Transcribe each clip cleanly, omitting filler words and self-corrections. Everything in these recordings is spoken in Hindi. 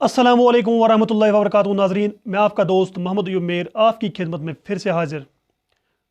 अस्सलामुअलैकुम वरहमतुल्लाहि वबरकातुहू। नाज़रीन, मैं आपका दोस्त मोहम्मद अयूब मेर आपकी खिदमत में फिर से हाजिर।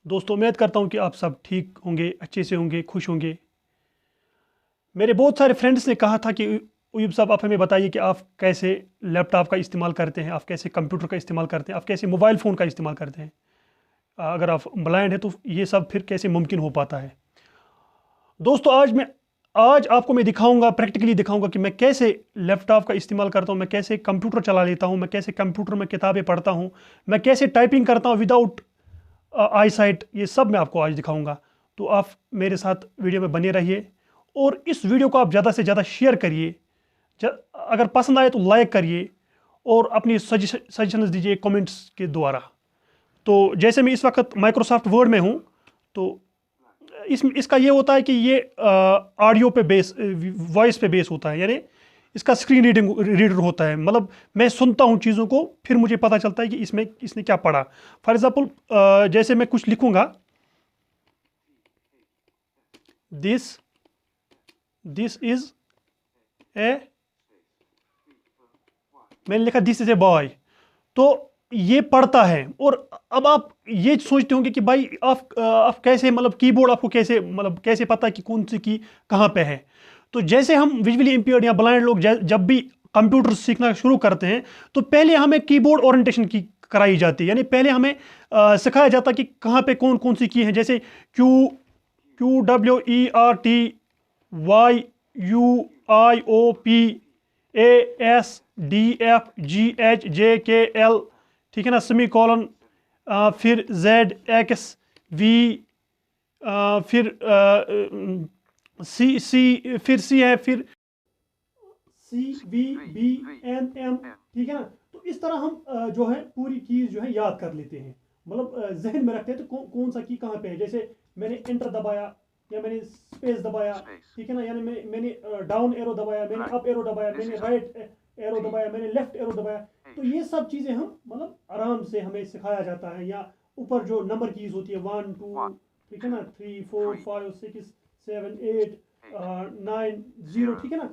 दोस्तों, उम्मीद करता हूँ कि आप सब ठीक होंगे, अच्छे से होंगे, खुश होंगे। मेरे बहुत सारे फ्रेंड्स ने कहा था कि अयूब साहब, आप हमें बताइए कि आप कैसे लैपटॉप का इस्तेमाल करते हैं, आप कैसे कंप्यूटर का इस्तेमाल करते हैं, आप कैसे मोबाइल फ़ोन का इस्तेमाल करते हैं। अगर आप ब्लाइंड हैं तो ये सब फिर कैसे मुमकिन हो पाता है। दोस्तों, आज आपको मैं दिखाऊंगा, प्रैक्टिकली दिखाऊंगा कि मैं कैसे लैपटॉप का इस्तेमाल करता हूं, मैं कैसे कंप्यूटर चला लेता हूं, मैं कैसे कंप्यूटर में किताबें पढ़ता हूं, मैं कैसे टाइपिंग करता हूं विदाउट आई साइट। ये सब मैं आपको आज दिखाऊंगा। तो आप मेरे साथ वीडियो में बने रहिए और इस वीडियो को आप ज़्यादा से ज़्यादा शेयर करिए। अगर पसंद आए तो लाइक करिए और अपनी सजेशंस दीजिए कमेंट्स के द्वारा। तो जैसे मैं इस वक्त माइक्रोसॉफ्ट वर्ड में हूँ, तो इसका ये होता है कि ये ऑडियो पे बेस, वॉइस पे बेस होता है, यानी इसका स्क्रीन रीडर होता है। मतलब मैं सुनता हूँ चीज़ों को, फिर मुझे पता चलता है कि इसमें इसने क्या पढ़ा। फॉर एग्जांपल, जैसे मैं कुछ लिखूंगा, दिस दिस इज ए, मैंने लिखा दिस इज ए बॉय, तो ये पढ़ता है। और अब आप ये सोचते होंगे कि भाई आप कैसे, मतलब कीबोर्ड आपको कैसे, मतलब कैसे पता कि कौन सी की कहाँ पे है। तो जैसे हम विजुअली इंपेयर्ड या ब्लाइंड लोग जब भी कंप्यूटर सीखना शुरू करते हैं, तो पहले हमें कीबोर्ड ओरिएंटेशन की कराई जाती है। यानी पहले हमें सिखाया जाता है कि कहाँ पे कौन कौन सी की है। जैसे क्यू QWERTYUIOP ASDFGHJKL, ठीक है ना, सेमी कॉलन, फिर ZXV, फिर सी, फिर सी है, फिर CVBNM, ठीक है ना। तो इस तरह हम जो है पूरी कीज जो है याद कर लेते हैं, मतलब जहन में रखते हैं। तो कौन सा की कहाँ पे है। जैसे मैंने एंटर दबाया या मैंने स्पेस दबाया, ठीक है ना, यानी मैंने डाउन एरो दबाया, मैंने अप एरो दबाया, मैंने राइट एरो दबाया, मैंने लेफ्ट एरो दबाया। तो ये सब चीज़ें हम मतलब आराम से हमें सिखाया जाता है। या ऊपर जो नंबर कीज होती है, 1 2, ठीक है ना, 3 4 5 6 7 8 9 0, ठीक है ना।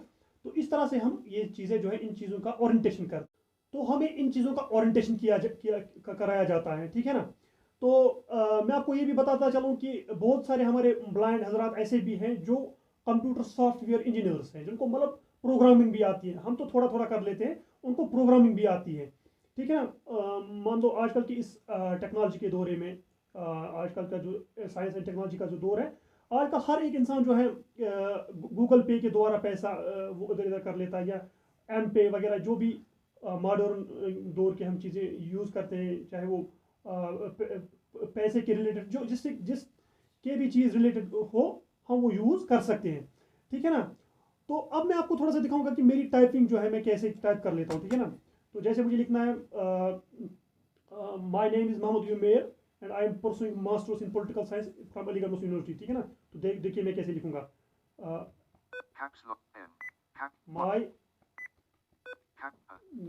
तो इस तरह से हम ये चीज़ें जो है, इन चीज़ों का ओरिएंटेशन कर, तो हमें इन चीज़ों का ओरिएंटेशन कराया जाता है, ठीक है ना। तो मैं आपको ये भी बताता चलूँ कि बहुत सारे हमारे ब्लाइंड हजरात ऐसे भी हैं जो कंप्यूटर सॉफ्टवेयर इंजीनियर्स हैं, जिनको मतलब प्रोग्रामिंग भी आती है। हम तो थोड़ा थोड़ा कर लेते हैं, उनको प्रोग्रामिंग भी आती है, ठीक है ना। मान लो आजकल की इस टेक्नोलॉजी के दौरे में, आजकल का जो साइंस एंड टेक्नोलॉजी का जो दौर है, आजकल हर एक इंसान जो है गूगल पे के द्वारा पैसा वो उधर इधर कर लेता है, या एम पे वगैरह, जो भी मॉडर्न दौर के हम चीज़ें यूज़ करते हैं, चाहे वो पैसे के रिलेटेड, जो जिस के भी चीज़ रिलेटेड हो, हम वो यूज़ कर सकते हैं, ठीक है ना। तो अब मैं आपको थोड़ा सा दिखाऊंगा कि मेरी टाइपिंग जो है मैं कैसे टाइप कर लेता हूँ, ठीक है ना। तो जैसे मुझे लिखना है, my name is Mohammad Umair and I am pursuing masters in political science from Aligarh Muslim University, ठीक है ना। तो देखिए मैं कैसे लिखूंगा। My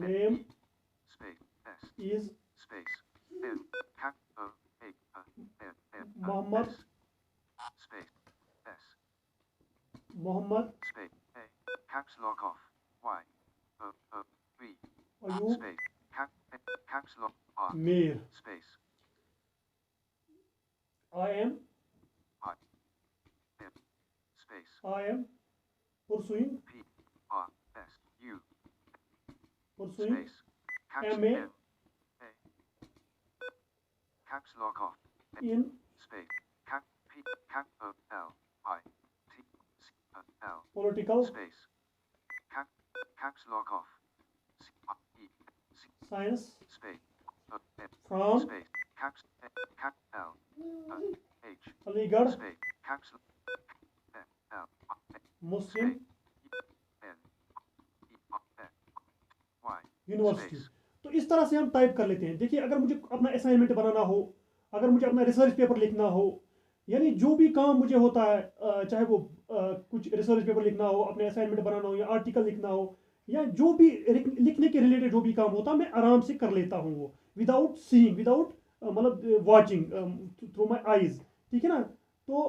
name is Mohammad Mohammad Ayub मेर। आई एम pursuing MA in political science from Aligarh Muslim University. तो इस तरह से हम टाइप कर लेते हैं। देखिए, अगर मुझे अपना असाइनमेंट बनाना हो, अगर मुझे अपना रिसर्च पेपर लिखना हो, यानी जो भी काम मुझे होता है, चाहे वो कुछ रिसर्च पेपर लिखना हो, अपने असाइनमेंट बनाना हो, या आर्टिकल लिखना हो, या जो भी लिखने के रिलेटेड जो भी काम होता है, मैं आराम से कर लेता हूँ वो, विदाउट सीइंग, विदाउट मतलब वॉचिंग थ्रू माई आईज, ठीक है ना। तो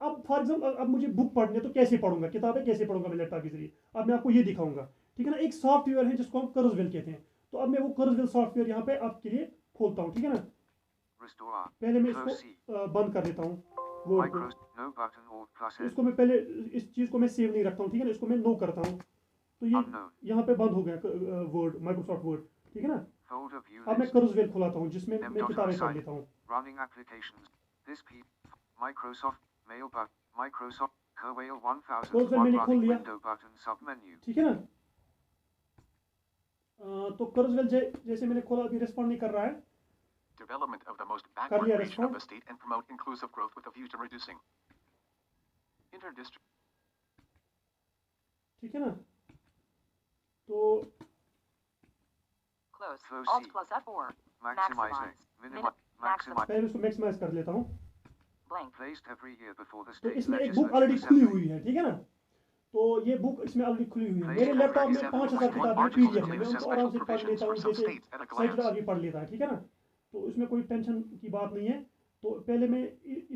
अब फॉर एग्जाम्पल, अब मुझे बुक पढ़नी है तो कैसे पढ़ूंगा, किताबें कैसे पढ़ूंगा मैं लैपटॉप के जरिए। अब मैं आपको ये दिखाऊंगा। ठीक है ना। एक सॉफ्टवेयर है जिसको हम कर्सवेल कहते हैं। तो अब मैं वो कर्सवेल सॉफ्टवेयर यहाँ पे आपके लिए खोलता हूँ, ठीक है ना। पहले मैं इसको बंद कर देता हूँ वर्ड को। इसको मैं पहले इस चीज़ को मैं सेव नहीं रखता हूँ, ठीक है ना। इसको मैं नो करता हूँ, तो ये यहाँ पे बंद हो गया वर्ड, माइक्रोसॉफ्ट वर्ड, ठीक है ना। अब मैं कर्सवेल खुलाता हूँ जिसमें मैं किताबें पढ़ लेता हूँ। कर्सवेल मैंने खोल लिया, ठीक है ना। तो कर्सवेल जैसे मैंने खोला, अभी रिस्पॉन्ड नहीं कर रहा है। Development of the most backward region of the state and promote inclusive growth with a view to reducing interdistrict. ठीक है ना। तो Close. Alt plus F4. Maximize. Maximize. पहले इसको मैक्सिमाइज कर लेता हूँ। Blank. Placed every year before the तो state इसमें एक बुक ऑलरेडी खुली हुई है, ठीक है ना। तो ये बुक इसमें ऑलरेडी खुली हुई है। मेरे लैपटॉप में 5000 किताबें हैं PDF में, मैं उनको आराम से पढ़ लेता हूँ, जैसे सैकड़ा आदमी पढ़ लेता है, ठीक है ना। तो उसमें कोई टेंशन की बात नहीं है। तो पहले मैं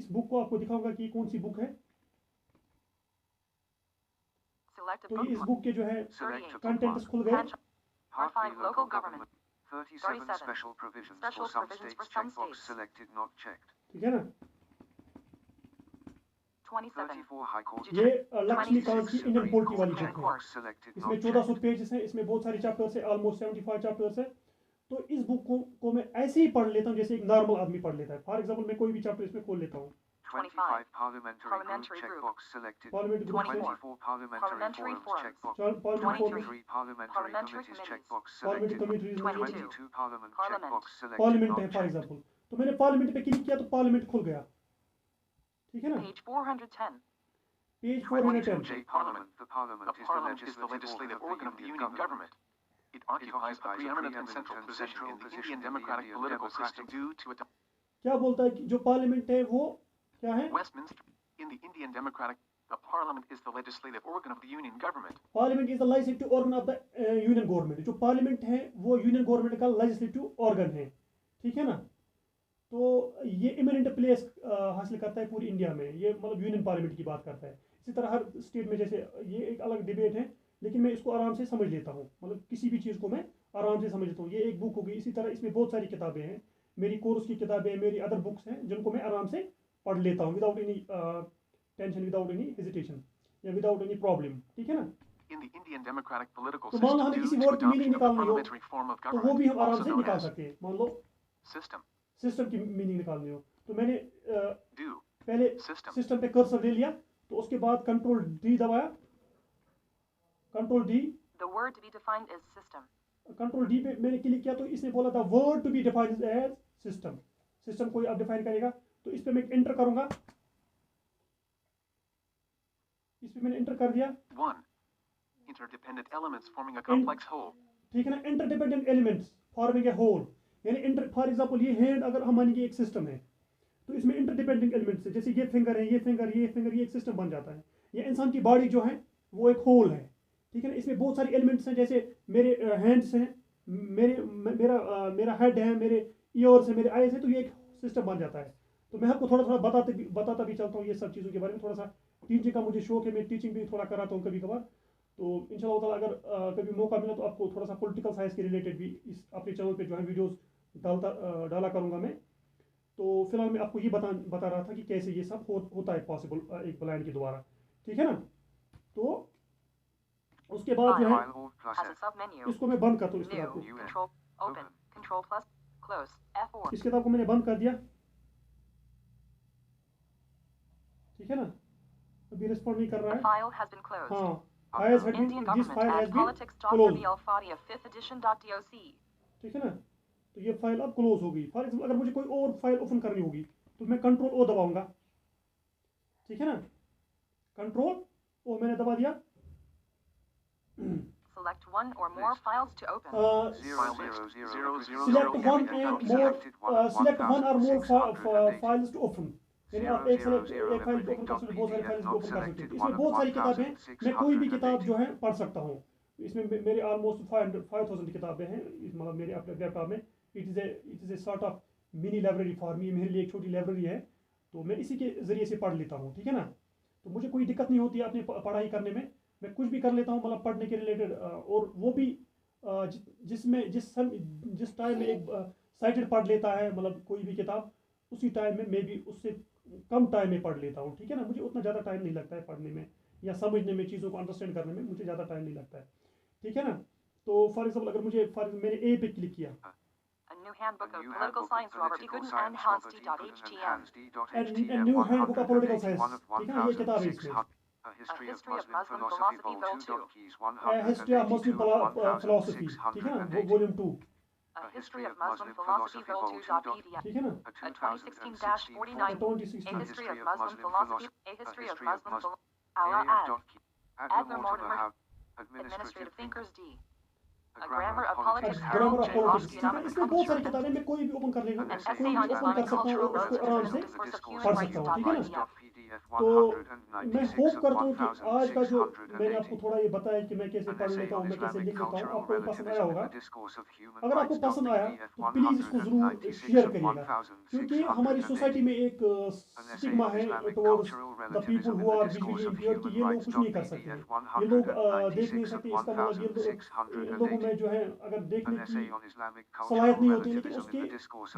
इस बुक को आपको दिखाऊंगा कि कौन सी बुक है। तो ये इस बुक के जो है कंटेंट्स खुल गए। Part 5 Local Government. 37 Special provisions for some states. Checkbox selected, not checked. ठीक है ना। 27 High Court. ये लक्ष्मीकांत की इंडियन पॉलिटी वाली बुक है। इसमें 1400 पेजेस हैं, इसमें बहुत सारे चैप्टर्स हैं, ऑलमोस्ट 75 चैप्टर्स हैं। तो इस बुक को मैं ऐसे ही पढ़ लेता हूँ जैसे एक नॉर्मल आदमी पढ़ लेता है। फॉर एग्जांपल मैं कोई भी चैप्टर इसमें खोल लेता हूँ। 25 Parliamentary Group. Checkbox selected. Parliament Group. 24 Parliamentary Forums. Checkbox. 23 Parliamentary Committees. Checkbox Parliamentary selected. Committees 22 Parliament. Checkbox selected. Parliament है not फॉर checked. एग्जांपल। तो मैंने पार्लियामेंट पे क्लिक किया तो पार्लियामेंट खुल गया, ठीक है ना। Page 410. Page 22 410। J Parliament. The Parliament is the legislative organ of the Union government. It occupies a preeminent and central position in the Indian democratic political system due to its क्या बोलता है कि जो पार्लियामेंट है वो क्या है? Westminster. In the Indian democratic, the Parliament is the legislative organ of the Union government. Parliament is the legislative organ of the union government. जो पार्लियामेंट है वो यूनियन गवर्नमेंट का लेजिस्लेटिव ऑर्गन है, ठीक है ना। तो ये इमिनेंट प्लेस हासिल करता है पूरी इंडिया में। ये मतलब यूनियन पार्लियामेंट की बात करता है। इसी तरह हर स्टेट में, जैसे ये एक अलग डिबेट है, लेकिन मैं इसको आराम से समझ लेता हूँ। मतलब किसी भी चीज़ को मैं आराम से समझ लेता हूँ। ये एक बुक होगी। इसी तरह इसमें बहुत सारी किताबें हैं, मेरी कोर्स की किताबें, मेरी अदर बुक्स हैं जिनको मैं आराम से पढ़ लेता हूँ without any tension, without any hesitation या विदाउट एनी प्रॉब्लम, ठीक है ना। In the Indian democratic political तो मान लो system हमें due किसी to वर्ड की मीनिंग adoption of the निकालनी हो parliamentary form of तो वो भी government, हम आराम also से known निकाल as सकते हैं। मान लो system, सिस्टम की मीनिंग निकालनी हो तो मैंने do, पहले system, सिस्टम पे कर्सर ले लिया, तो उसके बाद कंट्रोल डी दबाया। Control D the word to be defined is system. Control D पे मैंने क्लिक किया तो इसने बोला था word to be defined as system. System कोई अब डिफाइन करेगा, तो इस पे मैं एंटर करूंगा। इस पे मैंने एंटर कर दिया। 1. Interdependent elements forming a complex whole. ठीक है ना। Interdependent elements forming a whole, यानी इंटर फॉर एग्जांपल ये हैंड अगर हम मानेंगे एक सिस्टम है, तो इसमें इंटरडिपेंडेंट एलिमेंट्स है। जैसे ये फिंगर है, ये फिंगर, ये फिंगर, ये एक सिस्टम बन जाता है। ये इंसान की बॉडी जो है वो एक होल है, ठीक है ना। इसमें बहुत सारे एलिमेंट्स हैं, जैसे मेरे हैंड्स हैं, मेरा हेड है, मेरे ईयर्स है, मेरे आईज है, तो ये एक सिस्टम बन जाता है। तो मैं आपको थोड़ा थोड़ा बताता भी चलता हूँ ये सब चीज़ों के बारे में। थोड़ा सा टीचिंग का मुझे शौक है, मैं टीचिंग भी थोड़ा कराता हूँ कभी कभार। तो इंशाल्लाह ताला अगर कभी मौका मिला तो आपको थोड़ा सा पॉलिटिकल साइंस के रिलेटेड भी इस अपने चैनल पे जो है वीडियोस डाला करूँगा मैं। तो फिलहाल मैं आपको ये बता रहा था कि कैसे ये सब होता है पॉसिबल एक ब्लाइंड के द्वारा, ठीक है ना। तो उसके बाद जो है इसको मैं बंद करता हूँ। इस किताब को मैंने बंद कर दिया, ठीक है ना। अभी रिस्पॉन्ड नहीं कर रहा है। हाँ, this file has been closed, ठीक है ना। तो ये फाइल अब क्लोज हो गई। फॉर एग्जाम्पल अगर मुझे कोई और फाइल ओपन करनी होगी तो मैं कंट्रोल ओ दबाऊंगा, ठीक है ना। कंट्रोल ओ मैंने दबा दिया। Select one or more files to open. Select one or more files to open. यानी आप एक फाइल ओपन कर सकते हो, बहुत सारी फाइल्स को ओपन कर सकते हो। इसमें बहुत सारी किताबें हैं, मैं कोई भी किताब जो है पढ़ सकता हूँ। इसमें मेरे ऑलमोस्ट 5000 किताबें हैं, मतलब मेरे अपने लैपटॉप में। It is a sort of mini library for me. मेरे लिए एक छोटी लाइब्रेरी है, तो मैं इसी के ज़रिए से पढ़ लेता हूँ, ठीक है ना। तो मुझे कोई दिक्कत नहीं होती है अपनी पढ़ाई करने में। मैं कुछ भी कर लेता हूँ मतलब पढ़ने के रिलेटेड, और वो भी जिस टाइम में एक साइटेड पढ़ लेता है मतलब कोई भी किताब, उसी टाइम में मैं भी उससे कम टाइम में पढ़ लेता हूँ, ठीक है ना। मुझे उतना ज़्यादा टाइम नहीं लगता है पढ़ने में या समझने में, चीज़ों को अंडरस्टैंड करने में मुझे ज़्यादा टाइम नहीं लगता है, ठीक है ना। तो फॉर एग्जाम्पल अगर मुझे मैंने ए पे क्लिक किया, A new handbook of political science, Robert E. Gooden and Hans D.HTM. New hand book of political science, ठीक है ना, ये किताब है इसमें। A History of Muslim Philosophy, Vol. 2. History of Muslim philosophy, ठीक है ना, volume 2, A History of Muslim Philosophy, Vol. 2.pdf. ठीक है ना। A 2016-49. A 2016 History of Muslim Philosophy. A History of Muslim Philosophy. Ala Ad. Adler Mortimer. Administrative Thinkers D. A Grammar of Politics, grammar Harold of J. Politics, Bosky ठीक है। and इसमें बहुत सारी Culture. किताबें मैं कोई भी ओपन कर लेगा, An कोई essay भी on ओपन Islamic कर सकता हूँ cultural और उसको modes, आराम से discourse of human पढ़ rights. सकता हूँ, ठीक है ना। .pdf. तो मैं होप करता हूँ कि आज का जो मैंने आपको थोड़ा ये बताया कि मैं कैसे पढ़ लेता हूँ, मैं कैसे लिख लेता हूँ, आपको पसंद आया होगा। अगर आपको पसंद आया तो प्लीज़ इसको ज़रूर शेयर करिएगा, क्योंकि हमारी सोसाइटी में एक स्टिग्मा है towards the people who are visually impaired कि ये लोग कुछ नहीं कर सकते हैं, ये लोग देख नहीं सकते, इसका मतलब इन लोगों में जो है अगर देखने की सलाहियत नहीं होती, लेकिन उसके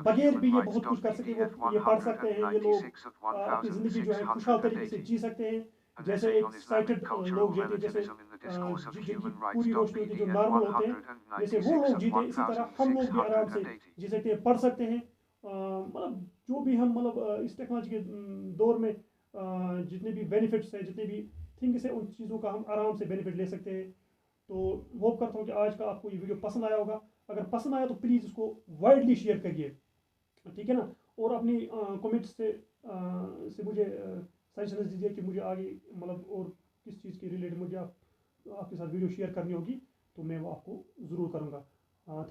बगैर भी ये बहुत कुछ कर सकते हैं, वो ये पढ़ सकते हैं, ये लोग अपनी ज़िंदगी जो है खुशहाल तरीके से जी सकते हैं, जैसे एक साइटेड लोग जीते, जैसे जिनकी पूरी रोशनी होती है, जो नॉर्मल होते हैं, जैसे वो लोग जीते, इसी तरह हम लोग भी आराम से जी सकते हैं, पढ़ सकते हैं। मतलब जो भी हम मतलब इस टेक्नोलॉजी के दौर में जितने भी बेनिफिट्स हैं, जितने भी थिंग्स हैं, उन चीज़ों का हम आराम से बेनिफिट ले सकते हैं। तो होप करता हूँ कि आज का आपको ये वीडियो पसंद आया होगा। अगर पसंद आया तो प्लीज़ इसको वाइडली शेयर करिए, ठीक है ना। और अपनी कमेंट्स से मुझे सजेशन दीजिए कि मुझे आगे मतलब और किस चीज़ के रिलेटेड मुझे आपके साथ वीडियो शेयर करनी होगी, तो मैं वो आपको ज़रूर करूँगा।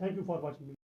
Thank you for watching.